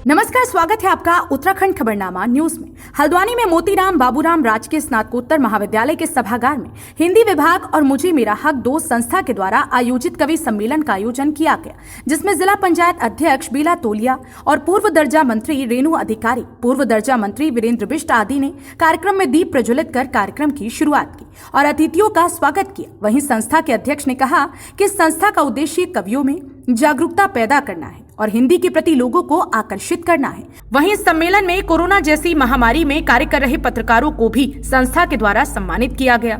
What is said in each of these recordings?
नमस्कार, स्वागत है आपका उत्तराखंड खबरनामा न्यूज में। हल्द्वानी में मोतीराम बाबूराम राजकीय स्नातकोत्तर महाविद्यालय के सभागार में हिंदी विभाग और मुझे मेरा हक 2 संस्था के द्वारा आयोजित कवि सम्मेलन का आयोजन किया गया, जिसमें जिला पंचायत अध्यक्ष बीला तोलिया और पूर्व दर्जा मंत्री रेणु अधिकारी, पूर्व दर्जा मंत्री वीरेंद्र बिष्ट आदि ने कार्यक्रम में दीप प्रज्वलित कर कार्यक्रम की शुरुआत की और अतिथियों का स्वागत किया। वहीं संस्था के अध्यक्ष ने कहा कि संस्था का उद्देश्य कवियों में जागरूकता पैदा करना है और हिंदी के प्रति लोगों को आकर्षित करना है। वहीं इस सम्मेलन में कोरोना जैसी महामारी में कार्य कर रहे पत्रकारों को भी संस्था के द्वारा सम्मानित किया गया।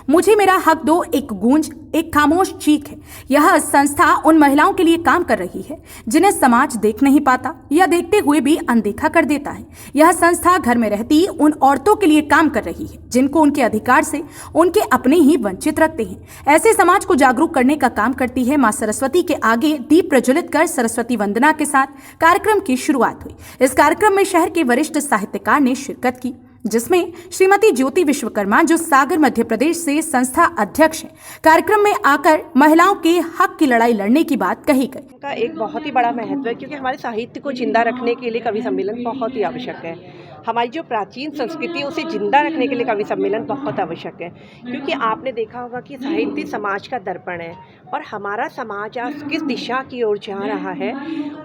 मुझे मेरा हक दो एक गूंज, एक खामोश चीख है। यह संस्था उन महिलाओं के लिए काम कर रही है जिन्हें समाज देख नहीं पाता या देखते हुए भी अनदेखा कर देता है। यह संस्था घर में रहती उन औरतों के लिए काम कर रही है जिनको उनके अधिकार से उनके अपने ही वंचित रखते हैं। ऐसे समाज को जागरूक करने का काम करती है। मां सरस्वती के आगे दीप प्रज्वलित कर सरस्वती वंदना के साथ कार्यक्रम की शुरुआत हुई। इस कार्यक्रम में शहर के वरिष्ठ साहित्यकार ने शिरकत की, जिसमें श्रीमती ज्योति विश्वकर्मा, जो सागर मध्य प्रदेश से संस्था अध्यक्ष हैं, कार्यक्रम में आकर महिलाओं के हक की लड़ाई लड़ने की बात कही गई। का एक बहुत ही बड़ा महत्व है, क्योंकि हमारे साहित्य को जिंदा रखने के लिए कवि सम्मेलन बहुत ही आवश्यक है। हमारी जो प्राचीन संस्कृति है उसे जिंदा रखने के लिए कवि सम्मेलन बहुत आवश्यक है, क्योंकि आपने देखा होगा कि साहित्य समाज का दर्पण है और हमारा समाज आज किस दिशा की ओर जा रहा है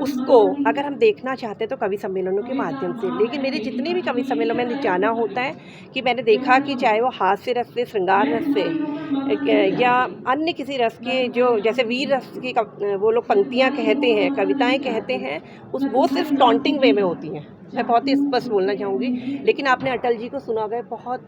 उसको अगर हम देखना चाहते हैं तो कवि सम्मेलनों के माध्यम से। लेकिन मेरे जितने भी कवि सम्मेलन में जाना होता है कि मैंने देखा कि चाहे वो हास्य रस से, श्रृंगार रस से या अन्य किसी रस के, जो जैसे वीर रस की वो लोग पंक्तियाँ कहते हैं, कविताएँ कहते हैं, वो सिर्फ टॉन्टिंग वे में होती हैं। मैं बहुत ही स्पष्ट बोलना चाहूँगी। लेकिन आपने अटल जी को सुना होगा, बहुत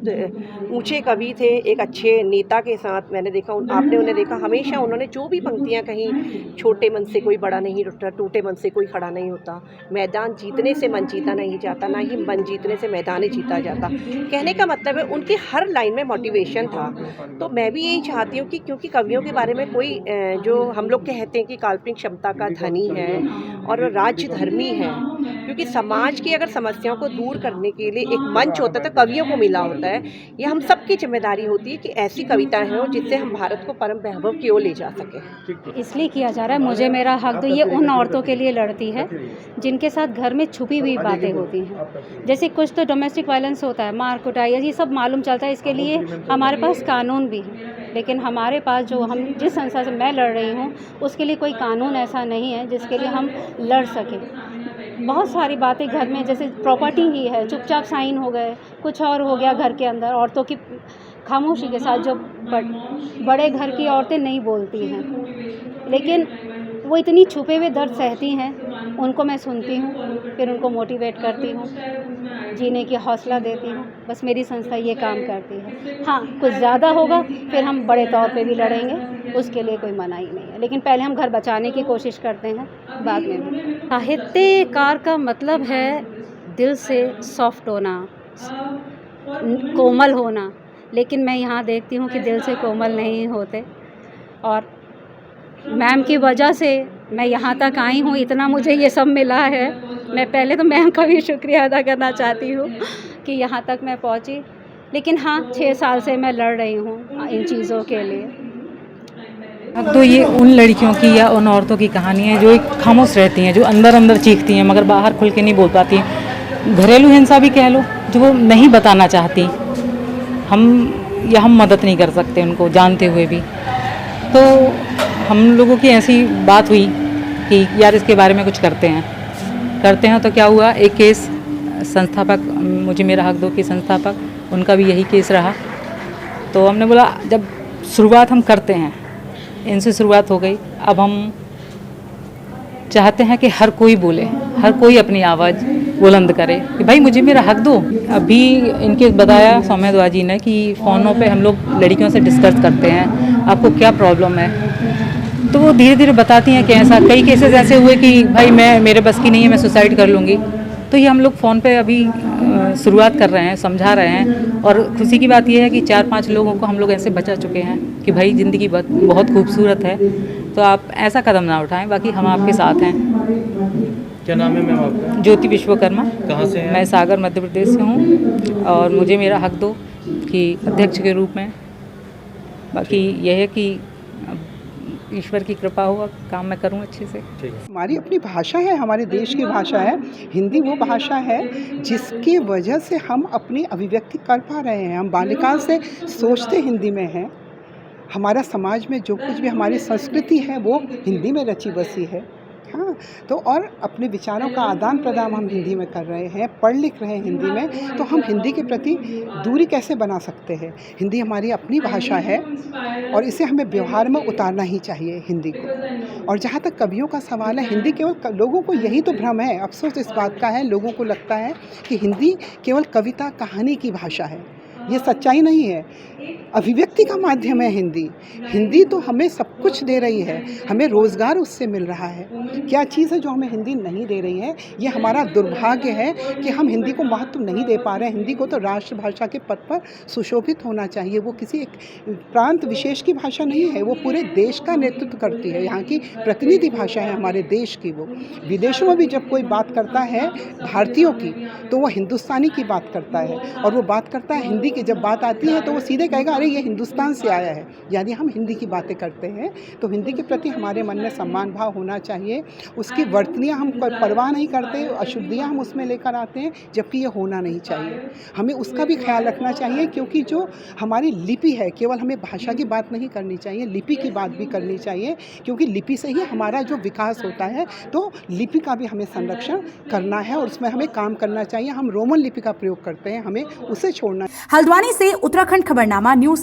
ऊंचे कवि थे, एक अच्छे नेता के साथ मैंने देखा, आपने उन्हें देखा, हमेशा उन्होंने जो भी पंक्तियाँ कहीं, छोटे मन से कोई बड़ा नहीं उठता, टूटे मन से कोई खड़ा नहीं होता, मैदान जीतने से मन जीता नहीं जाता, ना ही मन जीतने से मैदान जीता जाता। कहने का मतलब है उनकी हर लाइन में मोटिवेशन था। तो मैं भी यही चाहती हूँ कि क्योंकि कवियों के बारे में कोई जो हम लोग कहते हैं कि काल्पनिक क्षमता का धनी है और राज्य धर्मी है, क्योंकि समाज की अगर समस्याओं को दूर करने के लिए एक मंच होता है तो कवियों को मिला होता है। ये हम सबकी जिम्मेदारी होती है कि ऐसी कविताएं हों जिससे हम भारत को परम वैभव की ओर ले जा सकें। इसलिए किया जा रहा है मुझे मेरा हक दो। ये उन औरतों के लिए लड़ती है जिनके साथ घर में छुपी हुई बातें होती हैं। जैसे कुछ तो डोमेस्टिक वायलेंस होता है, मार कुटाई, ये सब मालूम चलता है। इसके लिए हमारे पास कानून भी है, लेकिन हमारे पास जो हम जिस संस्था से मैं लड़ रही हूँ उसके लिए कोई कानून ऐसा नहीं है जिसके लिए हम लड़ सकें। बहुत सारी बातें घर में, जैसे प्रॉपर्टी ही है, चुपचाप साइन हो गए, कुछ और हो गया घर के अंदर। औरतों की खामोशी के साथ, जो बड़े घर की औरतें नहीं बोलती हैं, लेकिन वो इतनी छुपे हुए दर्द सहती हैं, उनको मैं सुनती हूँ, फिर उनको मोटिवेट करती हूँ, जीने की हौसला देती हूँ। बस मेरी संस्था ये काम करती है। हाँ, कुछ ज़्यादा होगा फिर हम बड़े तौर पे भी लड़ेंगे, उसके लिए कोई मनाही नहीं है, लेकिन पहले हम घर बचाने की कोशिश करते हैं, बाद में भी। साहित्यकार का मतलब है दिल से सॉफ्ट होना, कोमल होना, लेकिन मैं यहाँ देखती हूँ कि दिल से कोमल नहीं होते। और मैम की वजह से मैं यहाँ तक आई हूँ, इतना मुझे ये सब मिला है। मैं पहले तो मैम का भी शुक्रिया अदा करना चाहती हूँ कि यहाँ तक मैं पहुँची। लेकिन हाँ, 6 साल से मैं लड़ रही हूँ इन चीज़ों के लिए। तो ये उन लड़कियों की या उन औरतों की कहानी है जो एक खामोश रहती हैं, जो अंदर अंदर चीखती हैं मगर बाहर खुल के नहीं बोल पाती हैं। घरेलू हिंसा भी कह लो, जो वो नहीं बताना चाहती, हम मदद नहीं कर सकते उनको जानते हुए भी। तो हम लोगों की ऐसी बात हुई कि यार इसके बारे में कुछ करते हैं। तो क्या हुआ, एक केस संस्थापक, मुझे मेरा हक दो की संस्थापक, उनका भी यही केस रहा। तो हमने बोला जब शुरुआत हम करते हैं, इनसे शुरुआत हो गई, अब हम चाहते हैं कि हर कोई बोले, हर कोई अपनी आवाज़ बुलंद करे कि भाई मुझे मेरा हक दो। अभी इनके बताया सौम्या जी ने कि फ़ोनों पे हम लोग लड़कियों से डिस्कस करते हैं, आपको क्या प्रॉब्लम है, तो वो धीरे धीरे बताती हैं कि ऐसा। कई केसेस ऐसे हुए कि भाई मेरे बस की नहीं है, मैं सुसाइड कर लूँगी। तो ये हम लोग फ़ोन पे अभी शुरुआत कर रहे हैं, समझा रहे हैं। और खुशी की बात यह है कि 4-5 लोगों को हम लोग ऐसे बचा चुके हैं कि भाई ज़िंदगी बहुत खूबसूरत है, तो आप ऐसा कदम ना उठाएं, बाकी हम आपके साथ हैं। क्या नाम है मैम आपका? ज्योति विश्वकर्मा। कहाँ से हैं? मैं सागर मध्य प्रदेश से हूँ और मुझे मेरा हक दो कि अध्यक्ष के रूप में। बाकी यह है कि ईश्वर की कृपा हो, काम मैं करूँ अच्छे से। ठीक है। हमारी अपनी भाषा है, हमारे देश की भाषा है। हिंदी वो भाषा है जिसकी वजह से हम अपनी अभिव्यक्ति कर पा रहे हैं। हम बाल्यकाल से सोचते हिंदी में हैं। हमारा समाज में जो कुछ भी हमारी संस्कृति है वो हिंदी में रची बसी है। हाँ, तो और अपने विचारों का आदान प्रदान हम हिंदी में कर रहे हैं, पढ़ लिख रहे हैं हिंदी में, तो हम हिंदी के प्रति दूरी कैसे बना सकते हैं? हिंदी हमारी अपनी भाषा है और इसे हमें व्यवहार में उतारना ही चाहिए हिंदी को। और जहाँ तक कवियों का सवाल है, हिंदी केवल लोगों को यही तो भ्रम है, अफसोस इस बात का है, लोगों को लगता है कि हिंदी केवल कविता कहानी की भाषा है। ये सच्चाई नहीं है। अभिव्यक्ति का माध्यम है हिंदी। हिंदी तो हमें सब कुछ दे रही है, हमें रोज़गार उससे मिल रहा है। क्या चीज़ है जो हमें हिंदी नहीं दे रही है? ये हमारा दुर्भाग्य है कि हम हिंदी को महत्व नहीं दे पा रहे हैं। हिंदी को तो राष्ट्रभाषा के पद पर सुशोभित होना चाहिए। वो किसी एक प्रांत विशेष की भाषा नहीं है, वो पूरे देश का नेतृत्व करती है। यहाँ की प्रतिनिधि भाषा है हमारे देश की। वो विदेशों में भी जब कोई बात करता है भारतीयों की, तो वो हिंदुस्तानी की बात करता है, और वो बात करता है हिंदी की। जब बात आती है तो वो सीधे कहेगा अरे ये हिंदुस्तान से आया है। यानी हम हिंदी की बातें करते हैं, तो हिंदी के प्रति हमारे मन में सम्मान भाव होना चाहिए। उसकी वर्तनियाँ हम परवाह नहीं करते, अशुद्धियाँ हम उसमें लेकर आते हैं, जबकि ये होना नहीं चाहिए। हमें उसका भी ख्याल रखना चाहिए, क्योंकि जो हमारी लिपि है, केवल हमें भाषा की बात नहीं करनी चाहिए, लिपि की बात भी करनी चाहिए, क्योंकि लिपि से ही हमारा जो विकास होता है। तो लिपि का भी हमें संरक्षण करना है और उसमें हमें काम करना चाहिए। हम रोमन लिपि का प्रयोग करते हैं, हमें उसे छोड़ना। हल्द्वानी से उत्तराखंड खबरनामा न्यूज।